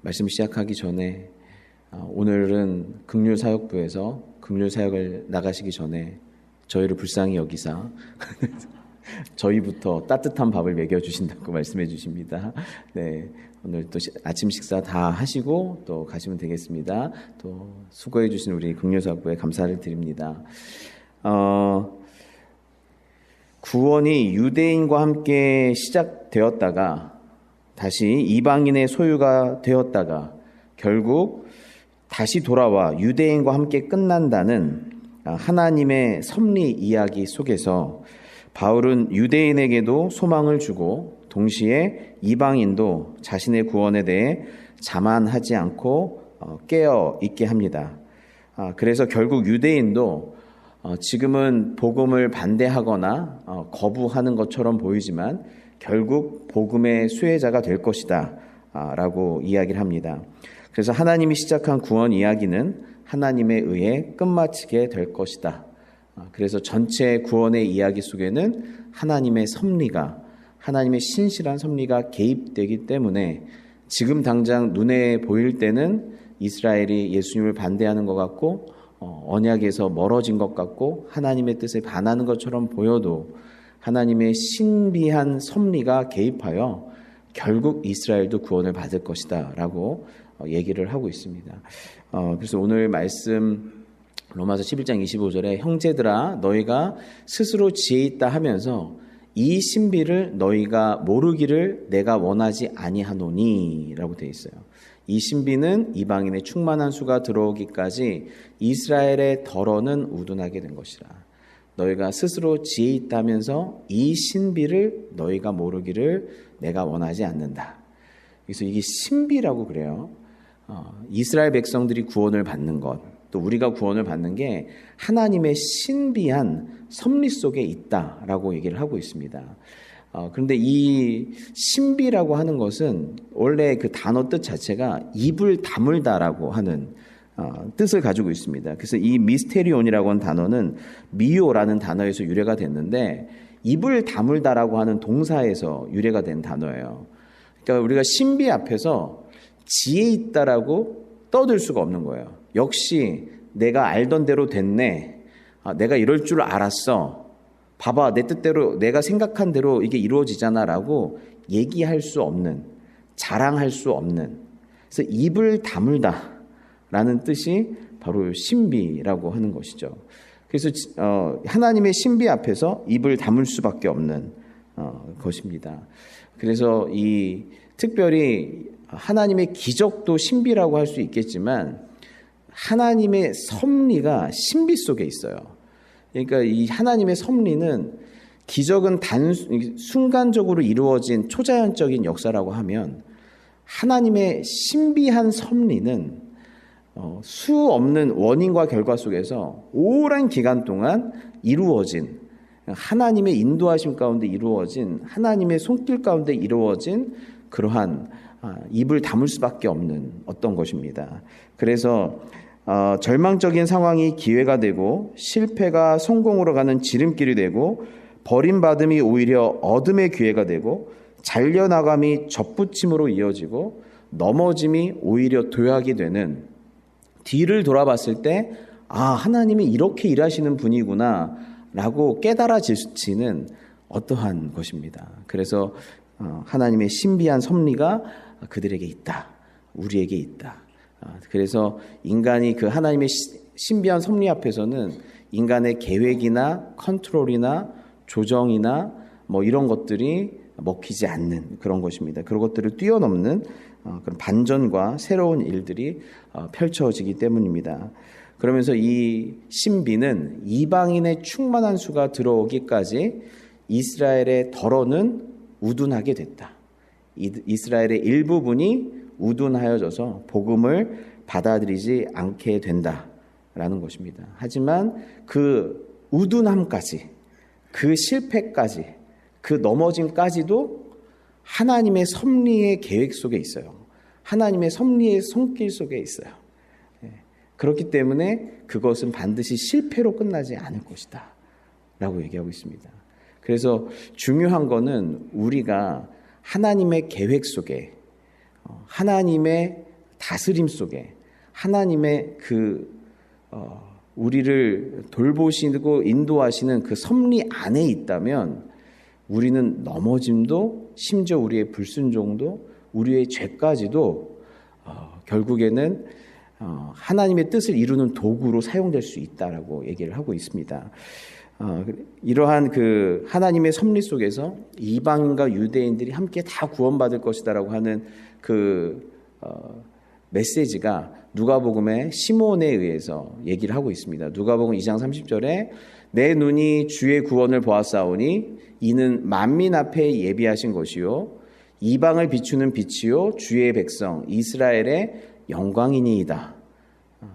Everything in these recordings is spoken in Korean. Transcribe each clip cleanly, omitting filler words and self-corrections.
말씀 시작하기 전에 오늘은 긍휼사역부에서 긍휼사역을 나가시기 전에 저희를 불쌍히 여기사 저희부터 따뜻한 밥을 먹여주신다고 말씀해 주십니다. 네, 오늘 또 아침 식사 다 하시고 또 가시면 되겠습니다. 또 수고해 주신 우리 긍휼사역부에 감사를 드립니다. 구원이 유대인과 함께 시작되었다가 다시 이방인의 소유가 되었다가 결국 다시 돌아와 유대인과 함께 끝난다는 하나님의 섭리 이야기 속에서 바울은 유대인에게도 소망을 주고 동시에 이방인도 자신의 구원에 대해 자만하지 않고 깨어 있게 합니다. 그래서 결국 유대인도 지금은 복음을 반대하거나 거부하는 것처럼 보이지만 결국 복음의 수혜자가 될 것이다 라고 이야기를 합니다. 그래서 하나님이 시작한 구원 이야기는 하나님에 의해 끝마치게 될 것이다. 그래서 전체 구원의 이야기 속에는 하나님의 섭리가, 하나님의 신실한 섭리가 개입되기 때문에 지금 당장 눈에 보일 때는 이스라엘이 예수님을 반대하는 것 같고 언약에서 멀어진 것 같고 하나님의 뜻에 반하는 것처럼 보여도 하나님의 신비한 섭리가 개입하여 결국 이스라엘도 구원을 받을 것이다 라고 얘기를 하고 있습니다. 그래서 오늘 말씀 로마서 11장 25절에 형제들아 너희가 스스로 지혜 있다 하면서 이 신비를 너희가 모르기를 내가 원하지 아니하노니 라고 되어 있어요. 이 신비는 이방인의 충만한 수가 들어오기까지 이스라엘의 덜어는 우둔하게 된 것이라. 너희가 스스로 지혜 있다면서 이 신비를 너희가 모르기를 내가 원하지 않는다. 그래서 이게 신비라고 그래요. 이스라엘 백성들이 구원을 받는 것, 또 우리가 구원을 받는 게 하나님의 신비한 섭리 속에 있다라고 얘기를 하고 있습니다. 그런데 이 신비라고 하는 것은 원래 그 단어 뜻 자체가 입을 다물다라고 하는 뜻을 가지고 있습니다. 그래서 이 미스테리온이라고 하는 단어는 미오라는 단어에서 유래가 됐는데 입을 다물다라고 하는 동사에서 유래가 된 단어예요. 그러니까 우리가 신비 앞에서 지혜 있다라고 떠들 수가 없는 거예요. 역시 내가 알던 대로 됐네. 내가 이럴 줄 알았어. 봐봐, 내 뜻대로 내가 생각한 대로 이게 이루어지잖아 라고 얘기할 수 없는, 자랑할 수 없는, 그래서 입을 다물다 라는 뜻이 바로 신비라고 하는 것이죠. 그래서 하나님의 신비 앞에서 입을 다물 수밖에 없는 것입니다. 그래서 이 특별히 하나님의 기적도 신비라고 할 수 있겠지만 하나님의 섭리가 신비 속에 있어요. 그러니까 이 하나님의 섭리는 기적은 순간적으로 이루어진 초자연적인 역사라고 하면 하나님의 신비한 섭리는 수 없는 원인과 결과 속에서 오랜 기간 동안 이루어진 하나님의 인도하심 가운데 이루어진 하나님의 손길 가운데 이루어진 그러한 입을 다물 수밖에 없는 어떤 것입니다. 그래서 절망적인 상황이 기회가 되고 실패가 성공으로 가는 지름길이 되고 버림받음이 오히려 얻음의 기회가 되고 잘려나감이 접붙임으로 이어지고 넘어짐이 오히려 도약이 되는 뒤를 돌아봤을 때 하나님이 이렇게 일하시는 분이구나 라고 깨달아지는 어떠한 것입니다. 그래서 하나님의 신비한 섭리가 그들에게 있다. 우리에게 있다. 그래서 인간이 그 하나님의 신비한 섭리 앞에서는 인간의 계획이나 컨트롤이나 조정이나 뭐 이런 것들이 먹히지 않는 그런 것입니다. 그런 것들을 뛰어넘는 그런 반전과 새로운 일들이 펼쳐지기 때문입니다. 그러면서 이 신비는 이방인의 충만한 수가 들어오기까지 이스라엘의 덜어는 우둔하게 됐다. 이스라엘의 일부분이 우둔하여져서 복음을 받아들이지 않게 된다라는 것입니다. 하지만 그 우둔함까지, 그 실패까지, 그 넘어짐까지도 하나님의 섭리의 계획 속에 있어요. 하나님의 섭리의 손길 속에 있어요. 그렇기 때문에 그것은 반드시 실패로 끝나지 않을 것이다 라고 얘기하고 있습니다. 그래서 중요한 거는 우리가 하나님의 계획 속에, 하나님의 다스림 속에 하나님의 우리를 돌보시고 인도하시는 그 섭리 안에 있다면 우리는 넘어짐도 심지어 우리의 불순종도 우리의 죄까지도 결국에는 하나님의 뜻을 이루는 도구로 사용될 수 있다라고 얘기를 하고 있습니다. 이러한 그 하나님의 섭리 속에서 이방인과 유대인들이 함께 다 구원받을 것이다라고 하는 그 메시지가 누가복음의 시몬에 의해서 얘기를 하고 있습니다. 누가복음 2장 30절에 내 눈이 주의 구원을 보았사오니 이는 만민 앞에 예비하신 것이요 이방을 비추는 빛이요 주의 백성 이스라엘의 영광이니이다.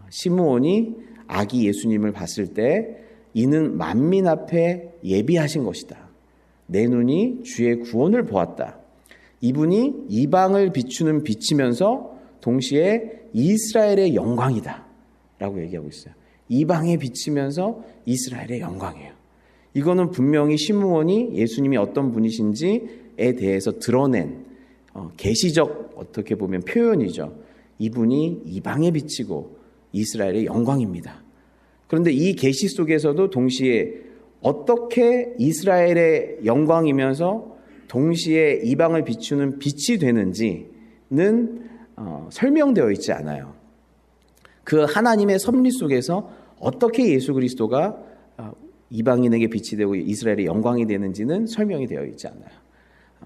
시므온이 아기 예수님을 봤을 때 이는 만민 앞에 예비하신 것이다. 내 눈이 주의 구원을 보았다. 이분이 이방을 비추는 빛이면서 동시에 이스라엘의 영광이다 라고 얘기하고 있어요. 이방에 비치면서 이스라엘의 영광이에요. 이거는 분명히 시므온이 예수님이 어떤 분이신지에 대해서 드러낸 계시적 어떻게 보면 표현이죠. 이분이 이방에 비치고 이스라엘의 영광입니다. 그런데 이 계시 속에서도 동시에 어떻게 이스라엘의 영광이면서 동시에 이방을 비추는 빛이 되는지는 설명되어 있지 않아요. 그 하나님의 섭리 속에서 어떻게 예수 그리스도가 이방인에게 빛이 되고 이스라엘의 영광이 되는지는 설명이 되어 있지 않아요.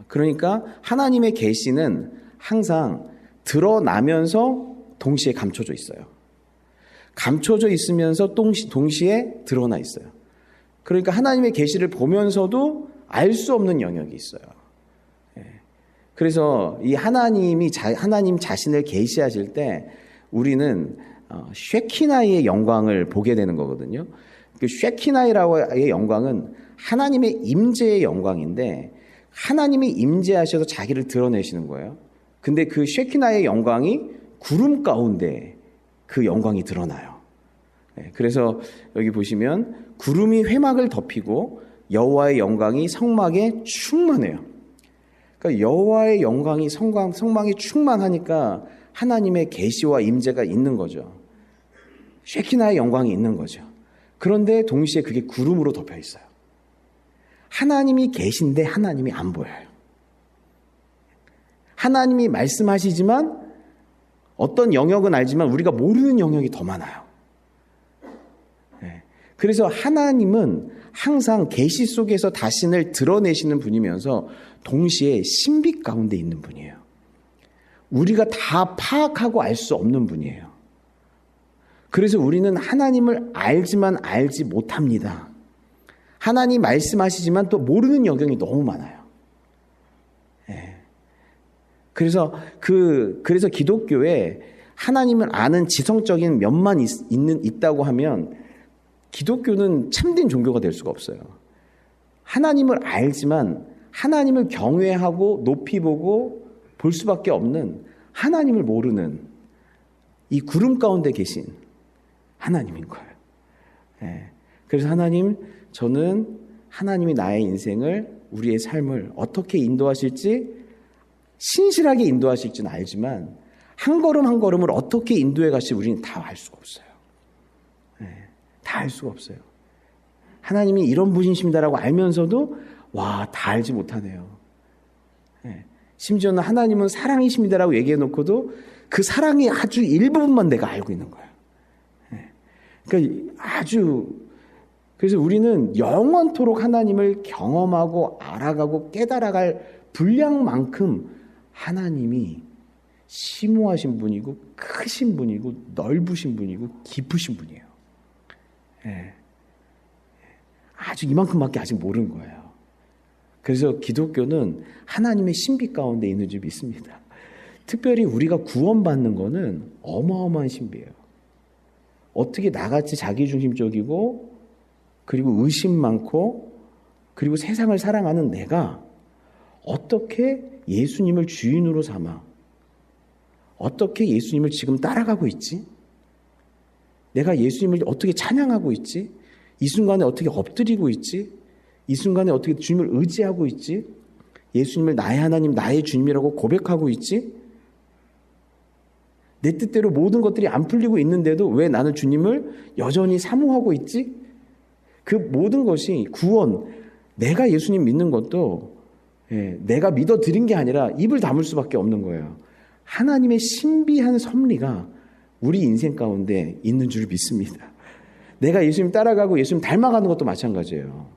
그러니까 하나님의 계시는 항상 드러나면서 동시에 감춰져 있어요. 감춰져 있으면서 동시에 드러나 있어요. 그러니까 하나님의 계시를 보면서도 알 수 없는 영역이 있어요. 그래서 이 하나님 자신을 계시하실 때 우리는 쉐키나이의 영광을 보게 되는 거거든요. 그 쉐키나이라고의 영광은 하나님의 임재의 영광인데 하나님이 임재하셔서 자기를 드러내시는 거예요. 근데 그 쉐키나의 영광이 구름 가운데 그 영광이 드러나요. 그래서 여기 보시면 구름이 회막을 덮이고 여호와의 영광이 성막에 충만해요. 그러니까 여호와의 영광이 성막에 충만하니까 하나님의 계시와 임재가 있는 거죠. 쉐키나의 영광이 있는 거죠. 그런데 동시에 그게 구름으로 덮여 있어요. 하나님이 계신데 하나님이 안 보여요. 하나님이 말씀하시지만 어떤 영역은 알지만 우리가 모르는 영역이 더 많아요. 그래서 하나님은 항상 계시 속에서 자신을 드러내시는 분이면서 동시에 신비 가운데 있는 분이에요. 우리가 다 파악하고 알 수 없는 분이에요. 그래서 우리는 하나님을 알지만 알지 못합니다. 하나님 말씀하시지만 또 모르는 영역이 너무 많아요. 그래서 기독교에 하나님을 아는 지성적인 면만 있다고 하면 기독교는 참된 종교가 될 수가 없어요. 하나님을 알지만 하나님을 경외하고 높이 보고 볼 수밖에 없는 하나님을 모르는 이 구름 가운데 계신 하나님인 거예요. 그래서 저는 하나님이 나의 인생을 우리의 삶을 어떻게 인도하실지 신실하게 인도하실지는 알지만 한 걸음 한 걸음을 어떻게 인도해 가실지 우리는 다 알 수가 없어요. 다 알 수가 없어요. 하나님이 이런 분이십니다라고 알면서도 다 알지 못하네요. 심지어는 하나님은 사랑이십니다라고 얘기해 놓고도 그 사랑의 아주 일부분만 내가 알고 있는 거예요. 그러니까 그래서 우리는 영원토록 하나님을 경험하고 알아가고 깨달아갈 분량만큼 하나님이 심오하신 분이고 크신 분이고 넓으신 분이고 깊으신 분이에요. 아주 이만큼밖에 아직 모르는 거예요. 그래서 기독교는 하나님의 신비 가운데 있는 줄 믿습니다. 특별히 우리가 구원받는 거는 어마어마한 신비예요. 어떻게 나같이 자기중심적이고 그리고 의심 많고 그리고 세상을 사랑하는 내가 어떻게 예수님을 주인으로 삼아 어떻게 예수님을 지금 따라가고 있지? 내가 예수님을 어떻게 찬양하고 있지? 이 순간에 어떻게 엎드리고 있지? 이 순간에 어떻게 주님을 의지하고 있지? 예수님을 나의 하나님, 나의 주님이라고 고백하고 있지? 내 뜻대로 모든 것들이 안 풀리고 있는데도 왜 나는 주님을 여전히 사모하고 있지? 그 모든 것이 구원, 내가 예수님 믿는 것도 내가 믿어드린 게 아니라 입을 다물 수밖에 없는 거예요. 하나님의 신비한 섭리가 우리 인생 가운데 있는 줄 믿습니다. 내가 예수님 따라가고 예수님 닮아가는 것도 마찬가지예요.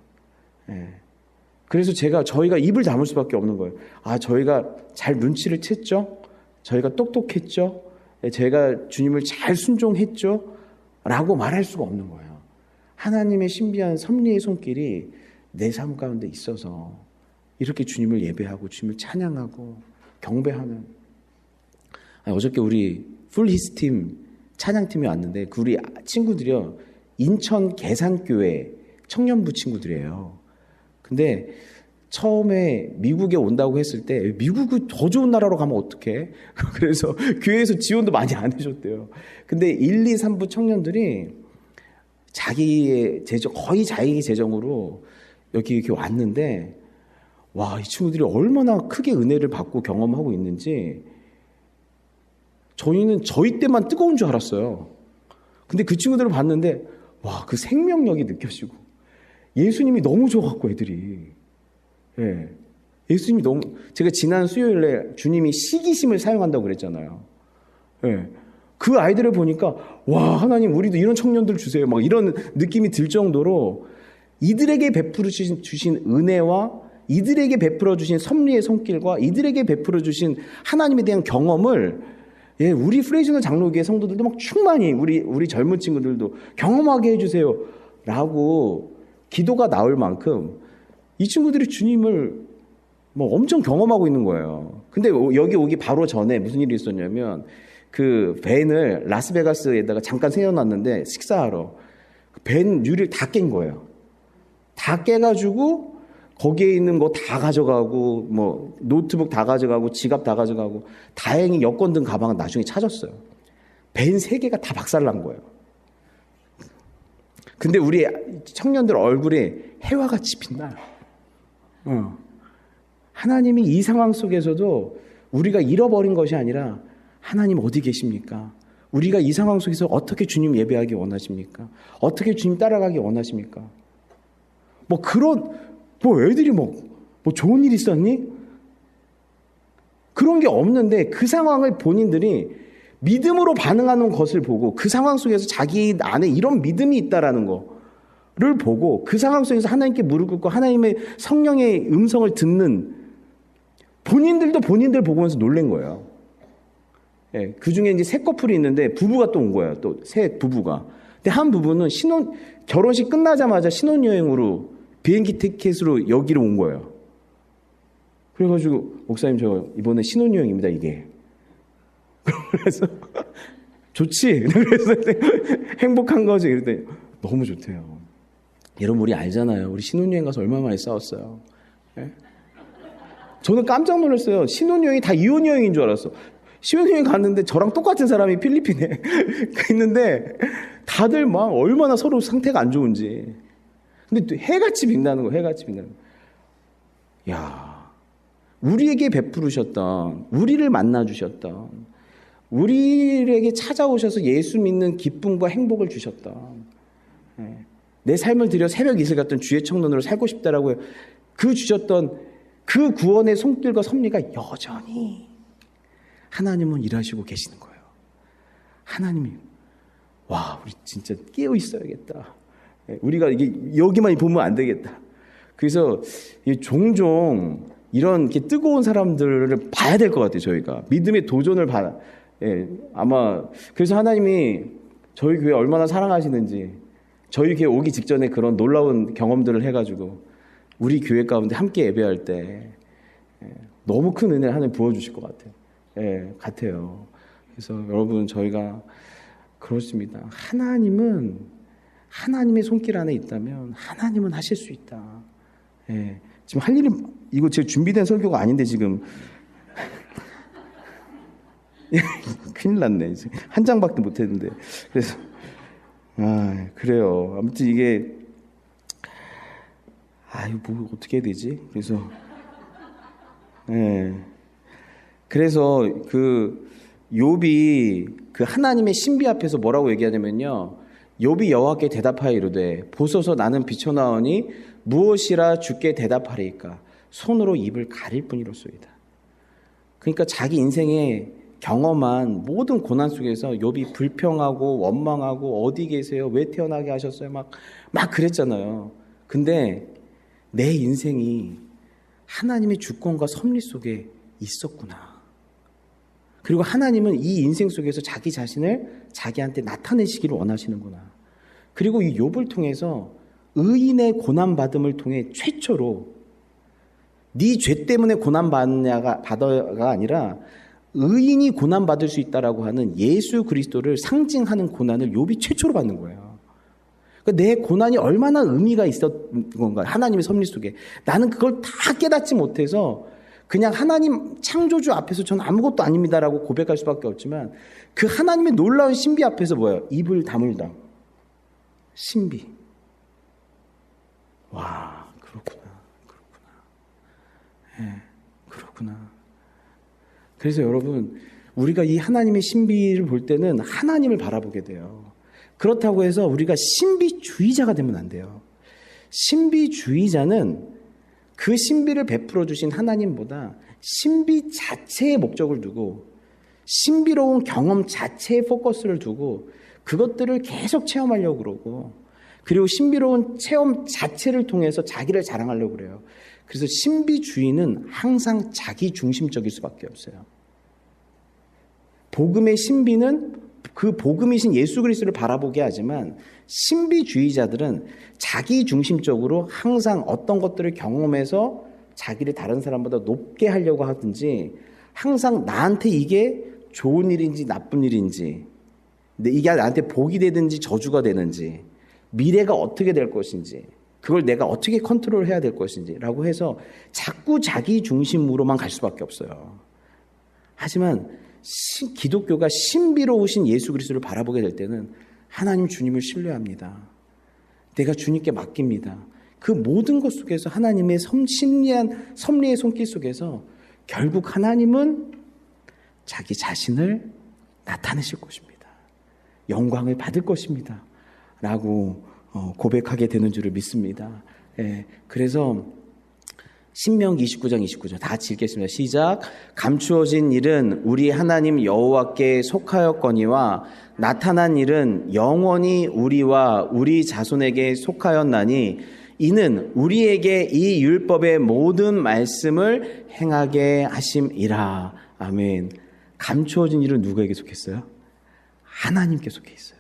그래서 저희가 입을 다물 수밖에 없는 거예요. 저희가 잘 눈치를 챘죠? 저희가 똑똑했죠? 제가 주님을 잘 순종했죠? 라고 말할 수가 없는 거예요. 하나님의 신비한 섭리의 손길이 내 삶 가운데 있어서 이렇게 주님을 예배하고 주님을 찬양하고 경배하는. 어저께 우리 풀히스팀 찬양팀이 왔는데 우리 친구들이요, 인천 계산교회 청년부 친구들이에요. 근데 처음에 미국에 온다고 했을 때 미국이 더 좋은 나라로 가면 어떡해? 그래서 교회에서 지원도 많이 안 해줬대요. 근데 1, 2, 3부 청년들이 자기의 재정, 거의 자기 재정으로 여기 이렇게 왔는데, 와, 이 친구들이 얼마나 크게 은혜를 받고 경험하고 있는지 저희는 저희 때만 뜨거운 줄 알았어요. 근데 그 친구들을 봤는데, 와, 그 생명력이 느껴지고 예수님이 너무 좋아갖고 애들이. 예수님이 너무, 제가 지난 수요일에 주님이 시기심을 사용한다고 그랬잖아요. 그 아이들을 보니까, 와, 하나님, 우리도 이런 청년들 주세요. 막 이런 느낌이 들 정도로 이들에게 베풀어 주신 은혜와 이들에게 베풀어 주신 섭리의 손길과 이들에게 베풀어 주신 하나님에 대한 경험을 우리 프레이셔널 장로교회 성도들도 막 충만히 우리 젊은 친구들도 경험하게 해주세요. 라고 기도가 나올 만큼 이 친구들이 주님을 뭐 엄청 경험하고 있는 거예요. 근데 여기 오기 바로 전에 무슨 일이 있었냐면 그 밴을 라스베가스에다가 잠깐 세워놨는데 식사하러 밴 유리를 다 깬 거예요. 다 깨가지고 거기에 있는 거 다 가져가고 뭐 노트북 다 가져가고 지갑 다 가져가고 다행히 여권 등 가방은 나중에 찾았어요. 밴 3개가 다 박살난 거예요. 근데 우리 청년들 얼굴에 해와같이 빛나요. 하나님이 이 상황 속에서도 우리가 잃어버린 것이 아니라 하나님 어디 계십니까? 우리가 이 상황 속에서 어떻게 주님 예배하기 원하십니까? 어떻게 주님 따라가기 원하십니까? 애들이 좋은 일 있었니? 그런 게 없는데 그 상황을 본인들이 믿음으로 반응하는 것을 보고 그 상황 속에서 자기 안에 이런 믿음이 있다라는 거를 보고 그 상황 속에서 하나님께 무릎 꿇고 하나님의 성령의 음성을 듣는 본인들도 본인들 보면서 놀란 거예요. 그 중에 이제 세 커플이 있는데 부부가 또 온 거예요. 또 세 부부가. 근데 한 부부는 결혼식 끝나자마자 신혼여행으로 비행기 티켓으로 여기로 온 거예요. 그래가지고 목사님 저 이번에 신혼여행입니다 이게. 그래서 좋지. 그래서 행복한 거지. 그랬더니 너무 좋대요. 여러분 우리 알잖아요. 우리 신혼여행 가서 얼마나 많이 싸웠어요. 저는 깜짝 놀랐어요. 신혼여행이 다 이혼여행인 줄 알았어. 신혼여행 갔는데 저랑 똑같은 사람이 필리핀에 있는데 다들 막 얼마나 서로 상태가 안 좋은지. 근데 또 해같이 빛나는 거예요. 해같이 빛나는 거예요. 야, 우리에게 베푸르셨던, 우리를 만나주셨던, 우리에게 찾아오셔서 예수 믿는 기쁨과 행복을 주셨던, 내 삶을 들여 새벽 이슬 같던 주의 청년으로 살고 싶다라고 그 주셨던 그 구원의 손길과 섭리가 여전히 하나님은 일하시고 계시는 거예요. 하나님이, 와, 우리 진짜 깨어 있어야겠다. 우리가 이게 여기만 보면 안 되겠다. 그래서 종종 이런 이렇게 뜨거운 사람들을 봐야 될 것 같아요. 저희가 믿음의 도전을 받아. 아마 그래서 하나님이 저희 교회 얼마나 사랑하시는지 저희 교회 오기 직전에 그런 놀라운 경험들을 해가지고 우리 교회 가운데 함께 예배할 때 너무 큰 은혜를 하나님 부어주실 것 같아요. 같아요. 그래서 여러분 저희가 그렇습니다. 하나님의 손길 안에 있다면 하나님은 하실 수 있다. 지금 할 일이 이거 제가 준비된 설교가 아닌데 지금 큰일 났네. 이제 한 장밖에 못했는데 그래서 그래요. 아무튼 이게 이거 뭐 어떻게 해야 되지? 그래서 그래서 욥이 그 하나님의 신비 앞에서 뭐라고 얘기하냐면요. 욥이 여호와께 대답하여 이르되 보소서 나는 비쳐나오니 무엇이라 주께 대답하리이까 손으로 입을 가릴 뿐이로소이다. 그러니까 자기 인생에 경험한 모든 고난 속에서 욥이 불평하고 원망하고 어디 계세요? 왜 태어나게 하셨어요? 막 그랬잖아요. 근데 내 인생이 하나님의 주권과 섭리 속에 있었구나. 그리고 하나님은 이 인생 속에서 자기 자신을 자기한테 나타내시기를 원하시는구나. 그리고 이 욥을 통해서 의인의 고난받음을 통해 최초로 네 죄 때문에 고난받냐가 아니라 의인이 고난받을 수 있다라고 하는 예수 그리스도를 상징하는 고난을 욥이 최초로 받는 거예요. 그러니까 내 고난이 얼마나 의미가 있었던 건가. 하나님의 섭리 속에. 나는 그걸 다 깨닫지 못해서 그냥 하나님 창조주 앞에서 저는 아무것도 아닙니다라고 고백할 수밖에 없지만 그 하나님의 놀라운 신비 앞에서 뭐예요? 입을 다물다. 신비. 와, 그렇구나. 그렇구나. 그래서 여러분, 우리가 이 하나님의 신비를 볼 때는 하나님을 바라보게 돼요. 그렇다고 해서 우리가 신비주의자가 되면 안 돼요. 신비주의자는 그 신비를 베풀어 주신 하나님보다 신비 자체의 목적을 두고 신비로운 경험 자체의 포커스를 두고 그것들을 계속 체험하려고 그러고 그리고 신비로운 체험 자체를 통해서 자기를 자랑하려고 그래요. 그래서 신비주의는 항상 자기 중심적일 수밖에 없어요. 복음의 신비는 그 복음이신 예수 그리스도를 바라보게 하지만 신비주의자들은 자기 중심적으로 항상 어떤 것들을 경험해서 자기를 다른 사람보다 높게 하려고 하든지 항상 나한테 이게 좋은 일인지 나쁜 일인지 이게 나한테 복이 되든지 저주가 되는지 미래가 어떻게 될 것인지 그걸 내가 어떻게 컨트롤해야 될 것인지 라고 해서 자꾸 자기 중심으로만 갈 수밖에 없어요. 하지만 기독교가 신비로우신 예수 그리스도를 바라보게 될 때는 하나님 주님을 신뢰합니다. 내가 주님께 맡깁니다. 그 모든 것 속에서 하나님의 신비한 섭리의 손길 속에서 결국 하나님은 자기 자신을 나타내실 것입니다. 영광을 받을 것입니다. 라고 고백하게 되는 줄을 믿습니다. 그래서 신명기 29장 29절 다 같이 읽겠습니다. 시작. 감추어진 일은 우리 하나님 여호와께 속하였거니와 나타난 일은 영원히 우리와 우리 자손에게 속하였나니 이는 우리에게 이 율법의 모든 말씀을 행하게 하심이라. 아멘. 감추어진 일은 누구에게 속했어요? 하나님께 속해 있어요.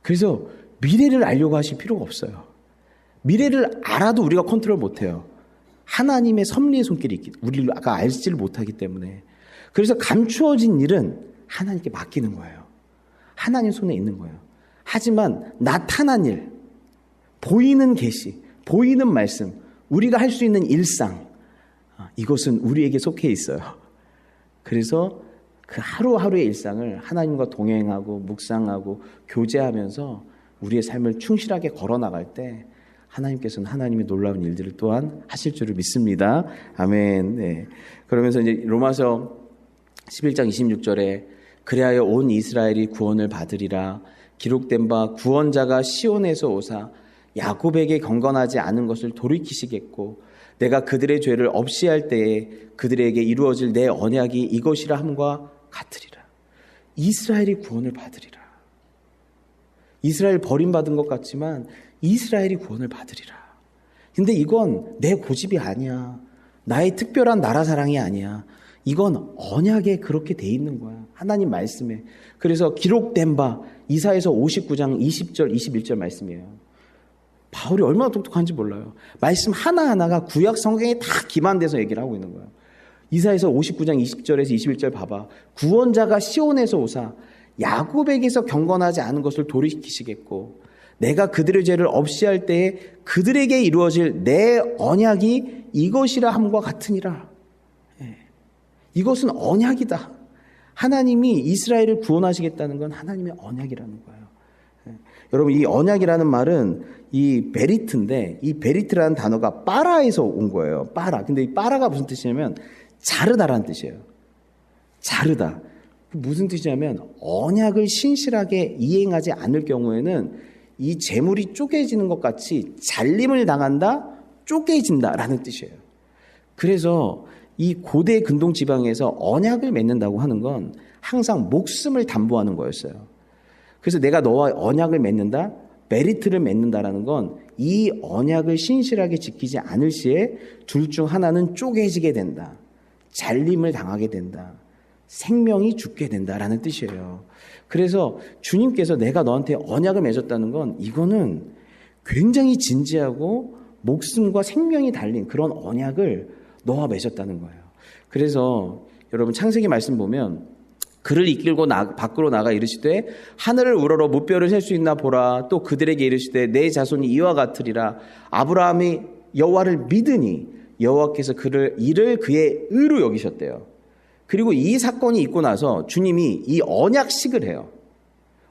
그래서 미래를 알려고 하실 필요가 없어요. 미래를 알아도 우리가 컨트롤 못해요. 하나님의 섭리의 손길이 우리가 알지를 못하기 때문에. 그래서 감추어진 일은 하나님께 맡기는 거예요. 하나님 손에 있는 거예요. 하지만 나타난 일, 보이는 계시, 보이는 말씀, 우리가 할 수 있는 일상, 이것은 우리에게 속해 있어요. 그래서 그 하루하루의 일상을 하나님과 동행하고 묵상하고 교제하면서 우리의 삶을 충실하게 걸어나갈 때 하나님께서는 하나님의 놀라운 일들을 또한 하실 줄을 믿습니다. 아멘. 네. 그러면서 이제 로마서 11장 26절에 그리하여 온 이스라엘이 구원을 받으리라. 기록된 바 구원자가 시온에서 오사 야곱에게 경건하지 않은 것을 돌이키시겠고 내가 그들의 죄를 없이 할 때에 그들에게 이루어질 내 언약이 이것이라 함과 같으리라. 이스라엘이 구원을 받으리라. 이스라엘 버림받은 것 같지만 이스라엘이 구원을 받으리라. 근데 이건 내 고집이 아니야. 나의 특별한 나라 사랑이 아니야. 이건 언약에 그렇게 돼 있는 거야. 하나님 말씀에. 그래서 기록된 바 이사야서 59장 20절 21절 말씀이에요. 바울이 얼마나 똑똑한지 몰라요. 말씀 하나하나가 구약 성경에 다 기반돼서 얘기를 하고 있는 거예요. 이사야서 59장 20절에서 21절 봐봐. 구원자가 시온에서 오사 야곱에게서 경건하지 않은 것을 돌이키시겠고 내가 그들의 죄를 없이 할 때에 그들에게 이루어질 내 언약이 이것이라 함과 같으니라. 이것은 언약이다. 하나님이 이스라엘을 구원하시겠다는 건 하나님의 언약이라는 거예요. 여러분 이 언약이라는 말은 이 베리트인데 이 베리트라는 단어가 빠라에서 온 거예요. 빠라. 근데 이 빠라가 무슨 뜻이냐면 자르다라는 뜻이에요. 자르다. 무슨 뜻이냐면 언약을 신실하게 이행하지 않을 경우에는 이 재물이 쪼개지는 것 같이 잘림을 당한다, 쪼개진다라는 뜻이에요. 그래서 이 고대 근동 지방에서 언약을 맺는다고 하는 건 항상 목숨을 담보하는 거였어요. 그래서 내가 너와 언약을 맺는다, 메리트를 맺는다라는 건 이 언약을 신실하게 지키지 않을 시에 둘 중 하나는 쪼개지게 된다, 잘림을 당하게 된다, 생명이 죽게 된다라는 뜻이에요. 그래서 주님께서 내가 너한테 언약을 맺었다는 건 이거는 굉장히 진지하고 목숨과 생명이 달린 그런 언약을 너와 맺었다는 거예요. 그래서 여러분 창세기 말씀 보면 그를 이끌고 밖으로 나가 이르시되 하늘을 우러러 무뼈를 셀 수 있나 보라. 또 그들에게 이르시되 내 자손이 이와 같으리라. 아브라함이 여호와를 믿으니 여호와께서 이를 그의 의로 여기셨대요. 그리고 이 사건이 있고 나서 주님이 이 언약식을 해요.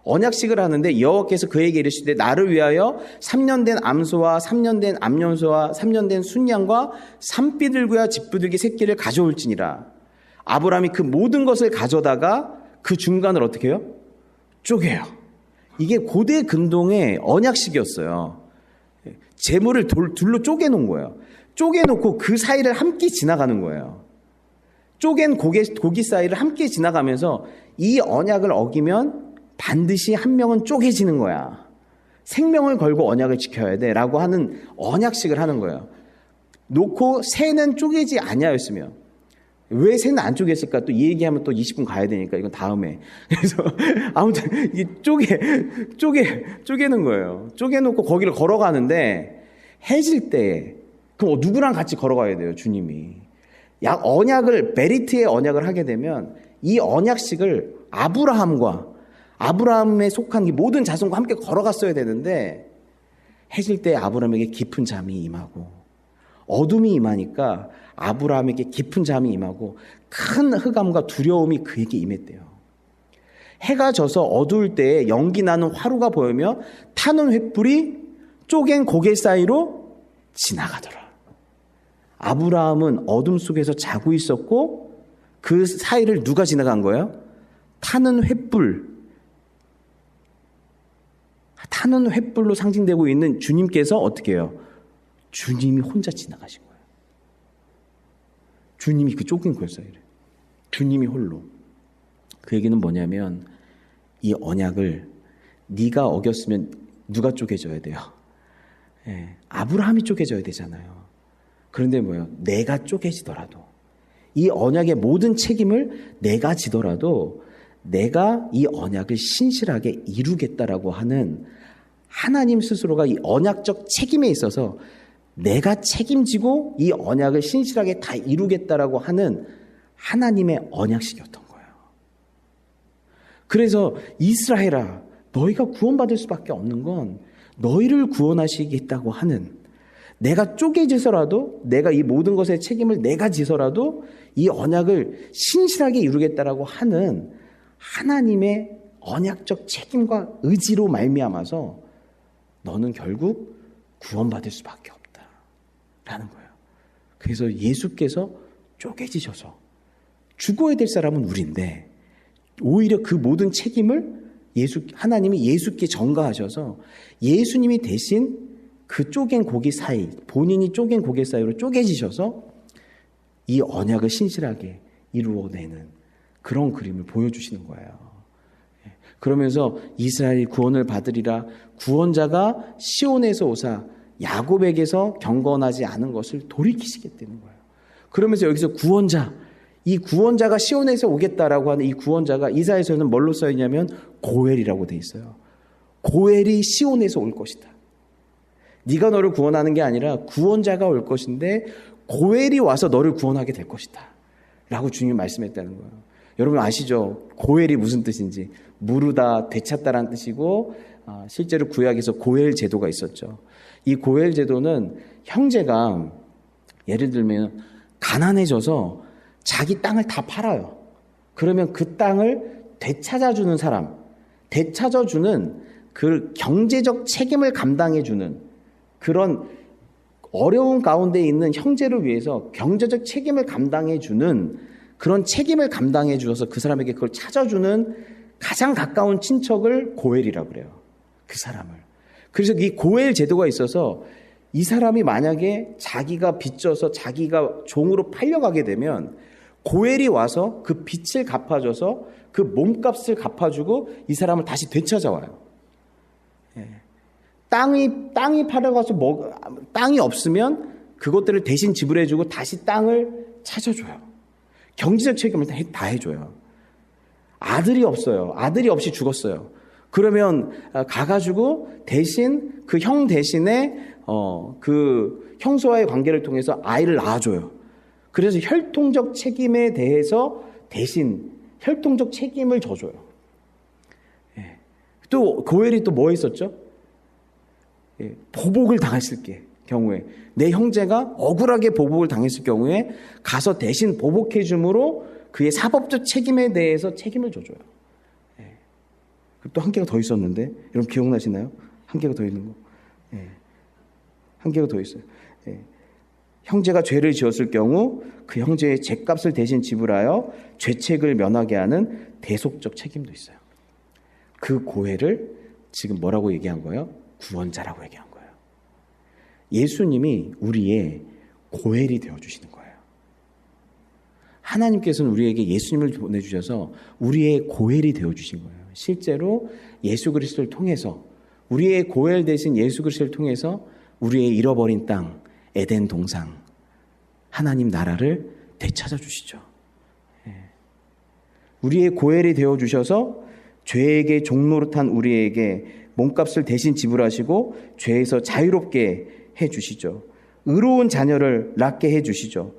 언약식을 하는데 여호와께서 그에게 이르시되 나를 위하여 3년 된 암소와 3년 된 암염소와 3년 된 순양과 산비둘기와 집비둘기 새끼를 가져올지니라. 아브라함이 그 모든 것을 가져다가 그 중간을 어떻게 해요? 쪼개요. 이게 고대 근동의 언약식이었어요. 재물을 둘로 쪼개놓은 거예요. 쪼개놓고 그 사이를 함께 지나가는 거예요. 쪼갠 고기 사이를 함께 지나가면서 이 언약을 어기면 반드시 한 명은 쪼개지는 거야. 생명을 걸고 언약을 지켜야 돼 라고 하는 언약식을 하는 거예요. 놓고 새는 쪼개지 아니하였으며, 왜 새는 안 쪼갰을까? 또 이 얘기하면 또 20분 가야 되니까 이건 다음에. 그래서 아무튼 이게 쪼개는 거예요. 쪼개놓고 거기를 걸어가는데 해질 때 그럼 누구랑 같이 걸어가야 돼요? 주님이. 언약을 메리트의 언약을 하게 되면 이 언약식을 아브라함에 속한 이 모든 자손과 함께 걸어갔어야 되는데 해질 때 아브라함에게 깊은 잠이 임하고 어둠이 임하니까 아브라함에게 깊은 잠이 임하고 큰 흑암과 두려움이 그에게 임했대요. 해가 져서 어두울 때에 연기 나는 화루가 보이며 타는 횃불이 쪼갠 고개 사이로 지나가더라. 아브라함은 어둠 속에서 자고 있었고 그 사이를 누가 지나간 거예요? 타는 횃불로 상징되고 있는 주님께서 어떻게 해요? 주님이 혼자 지나가신 거예요. 주님이 그 쪼갠 고개 사이를. 주님이 홀로. 그 얘기는 뭐냐면 이 언약을 네가 어겼으면 누가 쪼개져야 돼요? 아브라함이 쪼개져야 되잖아요. 그런데 뭐예요? 내가 쪼개지더라도 이 언약의 모든 책임을 내가 지더라도 내가 이 언약을 신실하게 이루겠다라고 하는 하나님 스스로가 이 언약적 책임에 있어서 내가 책임지고 이 언약을 신실하게 다 이루겠다라고 하는 하나님의 언약식이었던 거예요. 그래서 이스라엘아, 너희가 구원받을 수밖에 없는 건 너희를 구원하시겠다고 하는, 내가 쪼개지서라도 내가 이 모든 것의 책임을 내가 지서라도 이 언약을 신실하게 이루겠다라고 하는 하나님의 언약적 책임과 의지로 말미암아서 너는 결국 구원받을 수밖에 없다라는 거예요. 그래서 예수께서 쪼개지셔서 죽어야 될 사람은 우리인데 오히려 그 모든 책임을 하나님이 예수께 전가하셔서 예수님이 대신 그 쪼갠 고기 사이, 본인이 쪼갠 고개 사이로 쪼개지셔서 이 언약을 신실하게 이루어내는 그런 그림을 보여주시는 거예요. 그러면서 이스라엘이 구원을 받으리라, 구원자가 시온에서 오사 야곱에게서 경건하지 않은 것을 돌이키시겠다는 거예요. 그러면서 여기서 이 구원자가 시온에서 오겠다라고 하는 이 구원자가 이사야서에는 뭘로 써 있냐면 고엘이라고 돼 있어요. 고엘이 시온에서 올 것이다. 네가 너를 구원하는 게 아니라 구원자가 올 것인데 고엘이 와서 너를 구원하게 될 것이다 라고 주님이 말씀했다는 거예요. 여러분 아시죠? 고엘이 무슨 뜻인지. 무르다, 되찾다라는 뜻이고 실제로 구약에서 고엘 제도가 있었죠. 이 고엘 제도는 형제가 예를 들면 가난해져서 자기 땅을 다 팔아요. 그러면 그 땅을 되찾아주는 사람, 되찾아주는 그 경제적 책임을 감당해주는 그런 어려운 가운데 있는 형제를 위해서 경제적 책임을 감당해주는 그런 책임을 감당해 주어서 그 사람에게 그걸 찾아주는 가장 가까운 친척을 고엘이라고 그래요. 그 사람을. 그래서 이 고엘 제도가 있어서 이 사람이 만약에 자기가 빚져서 자기가 종으로 팔려가게 되면 고엘이 와서 그 빚을 갚아줘서 그 몸값을 갚아주고 이 사람을 다시 되찾아와요. 땅이 팔아가서 땅이 없으면 그것들을 대신 지불해주고 다시 땅을 찾아줘요. 경제적 책임을 다 해줘요. 아들이 없어요. 아들이 없이 죽었어요. 그러면 가가지고 대신 그 형 대신에 그 형수와의 관계를 통해서 아이를 낳아줘요. 그래서 혈통적 책임에 대해서 대신 혈통적 책임을 져줘요. 또 고엘이 또 뭐 했었죠? 보복을 당했을 경우에 내 형제가 억울하게 보복을 당했을 경우에 가서 대신 보복해 줌으로 그의 사법적 책임에 대해서 책임을 져줘요. 또 한 개가 더 있었는데 여러분 기억나시나요? 한 개가 더 있는 거. 한 개가 더 있어요. 형제가 죄를 지었을 경우 그 형제의 죄값을 대신 지불하여 죄책을 면하게 하는 대속적 책임도 있어요. 그 고해를 지금 뭐라고 얘기한 거예요? 구원자라고 얘기한 거예요. 예수님이 우리의 고엘이 되어주시는 거예요. 하나님께서는 우리에게 예수님을 보내주셔서 우리의 고엘이 되어주신 거예요. 실제로 예수 그리스도를 통해서 우리의 고엘 대신 예수 그리스도를 통해서 우리의 잃어버린 땅 에덴 동상 하나님 나라를 되찾아 주시죠. 우리의 고엘이 되어주셔서 죄에게 종노릇한 우리에게 몸값을 대신 지불하시고 죄에서 자유롭게 해주시죠. 의로운 자녀를 낳게 해주시죠.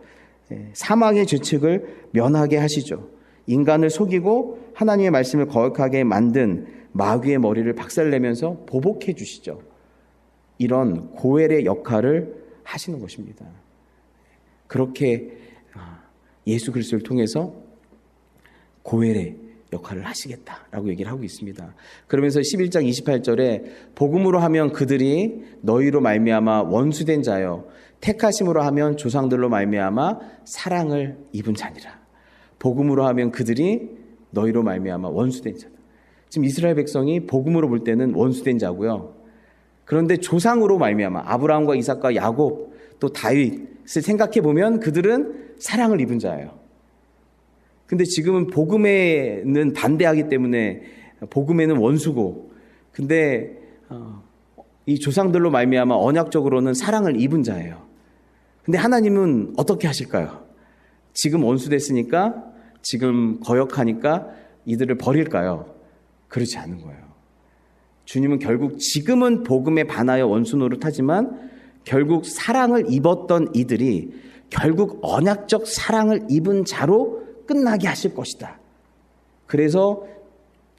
사망의 죄책을 면하게 하시죠. 인간을 속이고 하나님의 말씀을 거역하게 만든 마귀의 머리를 박살내면서 보복해 주시죠. 이런 고엘의 역할을 하시는 것입니다. 그렇게 예수 그리스도를 통해서 고엘의 역할을 하시겠다라고 얘기를 하고 있습니다. 그러면서 11장 28절에 복음으로 하면 그들이 너희로 말미암아 원수된 자여 택하심으로 하면 조상들로 말미암아 사랑을 입은 자니라. 복음으로 하면 그들이 너희로 말미암아 원수된 자다. 지금 이스라엘 백성이 복음으로 볼 때는 원수된 자고요. 그런데 조상으로 말미암아 아브라함과 이삭과 야곱 또 다윗을 생각해 보면 그들은 사랑을 입은 자예요. 근데 지금은 복음에는 반대하기 때문에 복음에는 원수고, 근데 이 조상들로 말미암아 언약적으로는 사랑을 입은 자예요. 근데 하나님은 어떻게 하실까요? 지금 원수됐으니까, 지금 거역하니까 이들을 버릴까요? 그렇지 않은 거예요. 주님은 결국 지금은 복음에 반하여 원수 노릇하지만 결국 사랑을 입었던 이들이 결국 언약적 사랑을 입은 자로 끝나게 하실 것이다. 그래서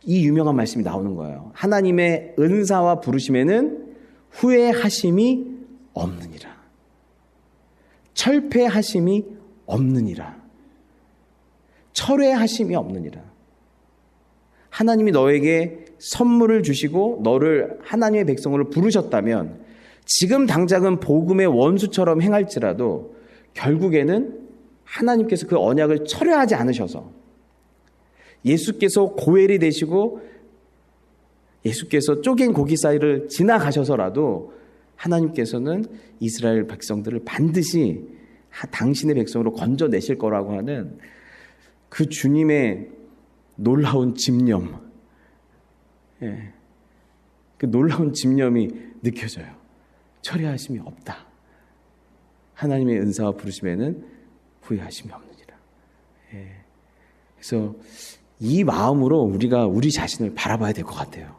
이 유명한 말씀이 나오는 거예요. 하나님의 은사와 부르심에는 후회하심이 없느니라. 철폐하심이 없느니라. 철회하심이 없느니라. 하나님이 너에게 선물을 주시고 너를 하나님의 백성으로 부르셨다면 지금 당장은 복음의 원수처럼 행할지라도 결국에는 하나님께서 그 언약을 철회하지 않으셔서 예수께서 고엘이 되시고 예수께서 쪼갠 고기 사이를 지나가셔서라도 하나님께서는 이스라엘 백성들을 반드시 당신의 백성으로 건져내실 거라고 하는 그 주님의 놀라운 집념, 그 놀라운 집념이 느껴져요. 철회하심이 없다. 하나님의 은사와 부르심에는 후회하심이 없느니라. 그래서 이 마음으로 우리가 우리 자신을 바라봐야 될 것 같아요.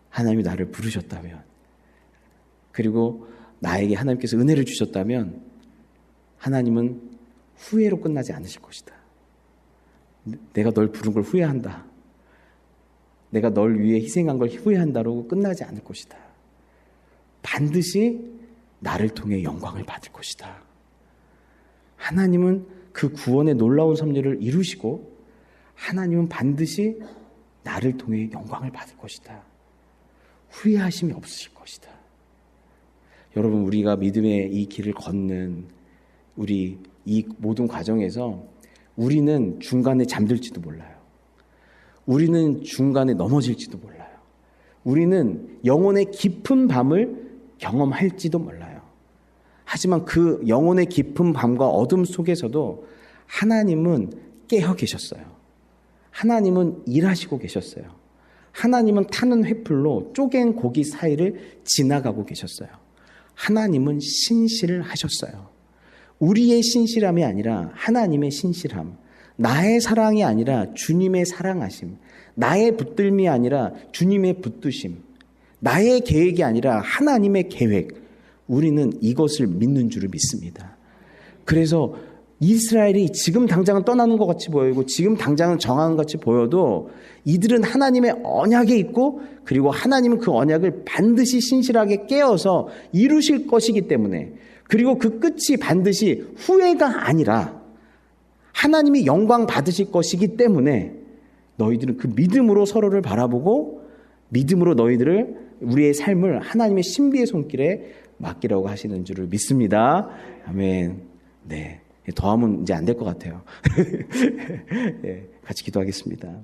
하나님이 나를 부르셨다면, 그리고 나에게 하나님께서 은혜를 주셨다면 하나님은 후회로 끝나지 않으실 것이다. 내가 널 부른 걸 후회한다. 내가 널 위해 희생한 걸 후회한다로 끝나지 않을 것이다. 반드시 나를 통해 영광을 받을 것이다. 하나님은 그 구원의 놀라운 섭리를 이루시고 하나님은 반드시 나를 통해 영광을 받을 것이다. 후회하심이 없으실 것이다. 여러분, 우리가 믿음의 이 길을 걷는 우리 이 모든 과정에서 우리는 중간에 잠들지도 몰라요. 우리는 중간에 넘어질지도 몰라요. 우리는 영혼의 깊은 밤을 경험할지도 몰라요. 하지만 그 영혼의 깊은 밤과 어둠 속에서도 하나님은 깨어 계셨어요. 하나님은 일하시고 계셨어요. 하나님은 타는 횃불로 쪼갠 고기 사이를 지나가고 계셨어요. 하나님은 신실을 하셨어요. 우리의 신실함이 아니라 하나님의 신실함, 나의 사랑이 아니라 주님의 사랑하심, 나의 붙들미 아니라 주님의 붙드심, 나의 계획이 아니라 하나님의 계획, 우리는 이것을 믿는 줄을 믿습니다. 그래서 이스라엘이 지금 당장은 떠나는 것 같이 보이고 지금 당장은 정하는 것 같이 보여도 이들은 하나님의 언약에 있고 그리고 하나님은 그 언약을 반드시 신실하게 깨어서 이루실 것이기 때문에, 그리고 그 끝이 반드시 후회가 아니라 하나님이 영광 받으실 것이기 때문에 너희들은 그 믿음으로 서로를 바라보고 믿음으로 우리의 삶을 하나님의 신비의 손길에 맡기라고 하시는 줄을 믿습니다. 아멘. 네. 더하면 이제 안 될 것 같아요. 네, 같이 기도하겠습니다.